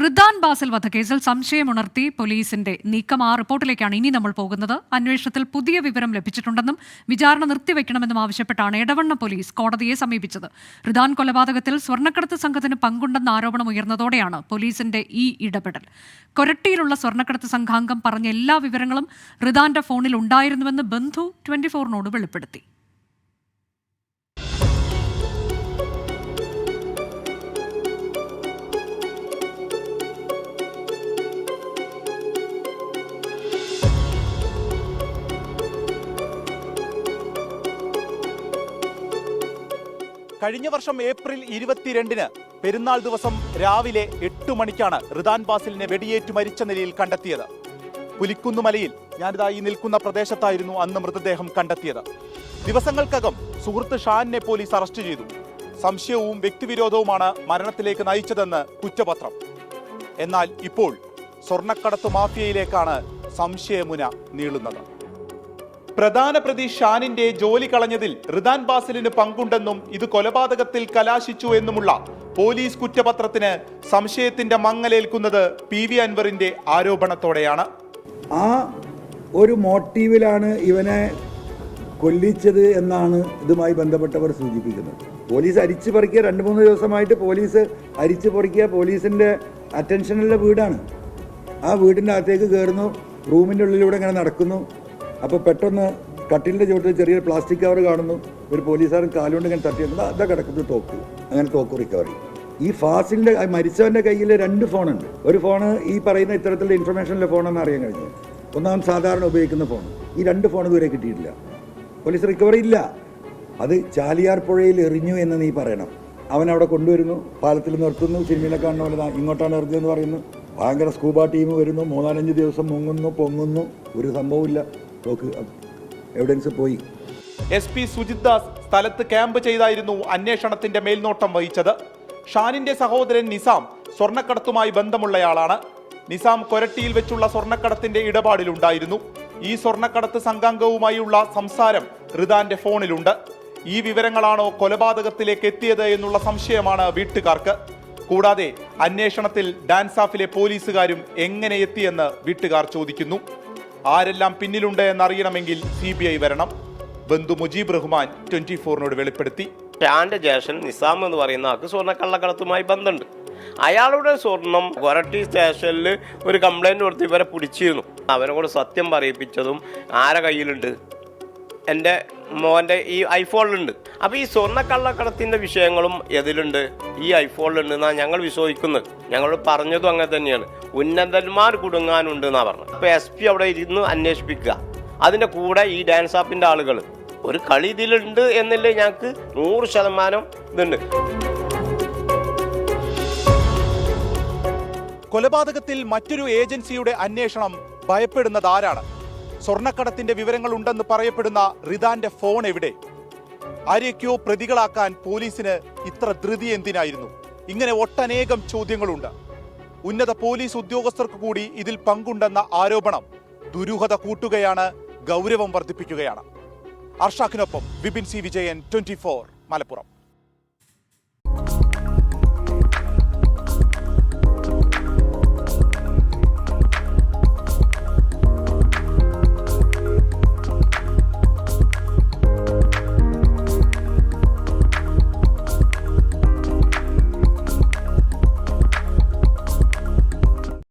റിദാൻ ബാസിൽ വധക്കേസിൽ സംശയമുണർത്തി പോലീസിന്റെ നീക്കം. ആ റിപ്പോർട്ടിലേക്കാണ് ഇനി നമ്മൾ പോകുന്നത്. അന്വേഷണത്തിൽ പുതിയ വിവരം ലഭിച്ചിട്ടുണ്ടെന്നും വിചാരണ നിർത്തിവെക്കണമെന്നും ആവശ്യപ്പെട്ടാണ് എടവണ്ണ പോലീസ് കോടതിയെ സമീപിച്ചത്. റിദാൻ കൊലപാതകത്തിൽ സ്വർണ്ണക്കടത്ത് സംഘത്തിന് പങ്കുണ്ടെന്ന ആരോപണം ഉയർന്നതോടെയാണ് പോലീസിന്റെ ഈ ഇടപെടൽ. കൊരട്ടിയിലുള്ള സ്വർണ്ണക്കടത്ത് സംഘാംഗം പറഞ്ഞ എല്ലാ വിവരങ്ങളും റിദാന്റെ ഫോണിൽ ഉണ്ടായിരുന്നുവെന്ന് ബന്ധു 24-നോട് വെളിപ്പെടുത്തി. കഴിഞ്ഞ വർഷം ഏപ്രിൽ 22-ന് പെരുന്നാൾ ദിവസം രാവിലെ 8 മണിക്കാണ് റിദാൻ ബാസിലിനെ വെടിയേറ്റ് മരിച്ച നിലയിൽ കണ്ടെത്തിയത്. പുലിക്കുന്നുമലയിൽ ഞാനിതാ ഈ നിൽക്കുന്ന പ്രദേശത്തായിരുന്നു അന്ന് മൃതദേഹം കണ്ടെത്തിയത്. ദിവസങ്ങൾക്കകം സുഹൃത്ത് ഷാനിനെ പോലീസ് അറസ്റ്റ് ചെയ്തു. സംശയവും വ്യക്തിവിരോധവുമാണ് മരണത്തിലേക്ക് നയിച്ചതെന്ന് കുറ്റപത്രം. എന്നാൽ ഇപ്പോൾ സ്വർണ്ണക്കടത്ത് മാഫിയയിലേക്കാണ് സംശയമുന നീളുന്നത്. പ്രധാന പ്രതി ഷാനിന്റെ ജോലി കളഞ്ഞതിൽ റിദാൻ ബാസിലിന് പങ്കുണ്ടെന്നും ഇത് കൊലപാതകത്തിൽ കലാശിച്ചു എന്നുമുള്ള പോലീസ് കുറ്റപത്രത്തിന് സംശയത്തിന്റെ മങ്ങലേൽക്കുന്നത് PV അൻവറിന്റെ ആരോപണത്തോടെയാണ്. ആ ഒരു മോട്ടീവിലാണ് ഇവനെ കൊല്ലിച്ചത് എന്നാണ് ഇതുമായി ബന്ധപ്പെട്ടവർ സൂചിപ്പിക്കുന്നത്. പോലീസ് അരിച്ചു പറിക്കുക, 2-3 ദിവസമായിട്ട് പോലീസ് അരിച്ചു പറിക്കുക. പോലീസിന്റെ അറ്റൻഷനുള്ള വീടാണ്. ആ വീടിൻ്റെ അകത്തേക്ക് കയറുന്നു, റൂമിൻ്റെ ഉള്ളിലൂടെ ഇങ്ങനെ നടക്കുന്നു. അപ്പോൾ പെട്ടെന്ന് കട്ടിലിൻ്റെ ചുവട്ടിൽ ചെറിയൊരു പ്ലാസ്റ്റിക് കവർ കാണുന്നു. ഒരു പോലീസുകാരൻ കാലുകൊണ്ട് ഇങ്ങനെ തട്ടിയെടുക്കുന്നത് അതാ കിടക്കുന്നത് തോക്ക്. അങ്ങനെ തോക്ക് റിക്കവറി. ഈ ഫാസിലിൻ്റെ മരിച്ചവൻ്റെ കയ്യിൽ 2 ഫോണുണ്ട്. ഒരു ഫോണ് ഈ പറയുന്ന ഇത്തരത്തിലുള്ള ഇൻഫർമേഷനിലെ ഫോണെന്ന് അറിയാൻ കഴിഞ്ഞു. ഒന്നാമൻ സാധാരണ ഉപയോഗിക്കുന്ന ഫോൺ. ഈ 2 ഫോൺ ഇതുവരെ കിട്ടിയിട്ടില്ല. പോലീസ് റിക്കവറി ഇല്ല. അത് ചാലിയാർ പുഴയിൽ എറിഞ്ഞു എന്ന് നീ പറയണം. അവൻ അവിടെ കൊണ്ടുവരുന്നു, പാലത്തിൽ നിർത്തുന്നു, സിനിമയിലെ കാണുന്ന പോലെ ഇങ്ങോട്ടാണ് എറിഞ്ഞതെന്ന് പറയുന്നു. ഭയങ്കര സ്കൂബ ടീം വരുന്നു, 3-4 ദിവസം മുങ്ങുന്നു, പൊങ്ങുന്നു, ഒരു സംഭവമില്ല. തോക്ക് എവിഡൻസ് പോയി. SP സുജിത് ദാസ് സ്ഥലത്ത് ക്യാമ്പ് ചെയ്തായിരുന്നു അന്വേഷണത്തിന്റെ മേൽനോട്ടം വഹിച്ചത്. ഷാനിന്റെ സഹോദരൻ നിസാം സ്വർണ്ണക്കടത്തുമായി ബന്ധമുള്ളയാളാണ്. നിസാം കൊരട്ടിയിൽ വെച്ചുള്ള സ്വർണ്ണക്കടത്തിന്റെ ഇടപാടിലുണ്ടായിരുന്നു. ഈ സ്വർണ്ണക്കടത്ത് സംഘാംഗവുമായുള്ള സംസാരം റിദാന്റെ ഫോണിലുണ്ട്. ഈ വിവരങ്ങളാണോ കൊലപാതകത്തിലേക്ക് എത്തിയത് എന്നുള്ള സംശയമാണ് വീട്ടുകാർക്ക്. കൂടാതെ അന്വേഷണത്തിൽ ഡാൻസാഫിലെ പോലീസുകാരും എങ്ങനെ എത്തിയെന്ന് വീട്ടുകാർ ചോദിക്കുന്നു. ആരെല്ലാം പിന്നിലുണ്ട് എന്നറിയണമെങ്കിൽ CBI വരണം. ബന്ധു മുജീബ് റഹ്മാൻ 24-നോട് വെളിപ്പെടുത്തി. ഷാന്റെ ജ്യേഷ്ഠൻ നിസാം എന്ന് പറയുന്ന ആൾക്ക് സ്വർണ്ണക്കള്ളക്കടത്തുമായി ബന്ധമുണ്ട്. അയാളുടെ സ്വർണം കൊരട്ടി സ്റ്റേഷനിൽ ഒരു കംപ്ലൈൻറ്റ് കൊടുത്ത് ഇവരെ പിടിച്ചിരുന്നു. അവനെ കൂടെ സത്യം പറയിപ്പിച്ചതും ആരെ കയ്യിലുണ്ട്? എൻ്റെ മോൻ്റെ ഈ ഐഫോണിലുണ്ട്. അപ്പോൾ ഈ സ്വർണ്ണക്കള്ളക്കടത്തിൻ്റെ വിഷയങ്ങളും എതിലുണ്ട്? ഈ ഐഫോണിലുണ്ടെന്നാണ് ഞങ്ങൾ വിശ്വസിക്കുന്നത്. ഞങ്ങളോട് പറഞ്ഞതും അങ്ങനെ തന്നെയാണ്. ഉന്നതന്മാർ കുടുങ്ങാനുണ്ട് എന്നാണ് പറഞ്ഞത്. അപ്പോൾ SP അവിടെ ഇരുന്ന് അന്വേഷിപ്പിക്കുക. അതിൻ്റെ കൂടെ ഈ ഡാൻസ് ആപ്പിൻ്റെ ആളുകൾ ഒരു കളി ഇതിലുണ്ട് എന്നല്ലേ ഞങ്ങൾക്ക് 100% ഇതുണ്ട്. കൊലപാതകത്തിൽ മറ്റൊരു ഏജൻസിയുടെ അന്വേഷണം ഭയപ്പെടുന്നത് ആരാണ്? സ്വർണ്ണക്കടത്തിന്റെ വിവരങ്ങൾ ഉണ്ടെന്ന് പറയപ്പെടുന്ന റിദാന്റെ ഫോൺ എവിടെ? ആരെയൊക്കെയോ പ്രതികളാക്കാൻ പോലീസിന് ഇത്ര ധൃതി എന്തിനായിരുന്നു? ഇങ്ങനെ ഒട്ടനേകം ചോദ്യങ്ങളുണ്ട്. ഉന്നത പോലീസ് ഉദ്യോഗസ്ഥർക്ക് കൂടി ഇതിൽ പങ്കുണ്ടെന്ന ആരോപണം ദുരൂഹത കൂട്ടുകയാണ്, ഗൗരവം വർദ്ധിപ്പിക്കുകയാണ്. അർഷാഖിനൊപ്പം വിപിൻ C. വിജയൻ, 24 മലപ്പുറം.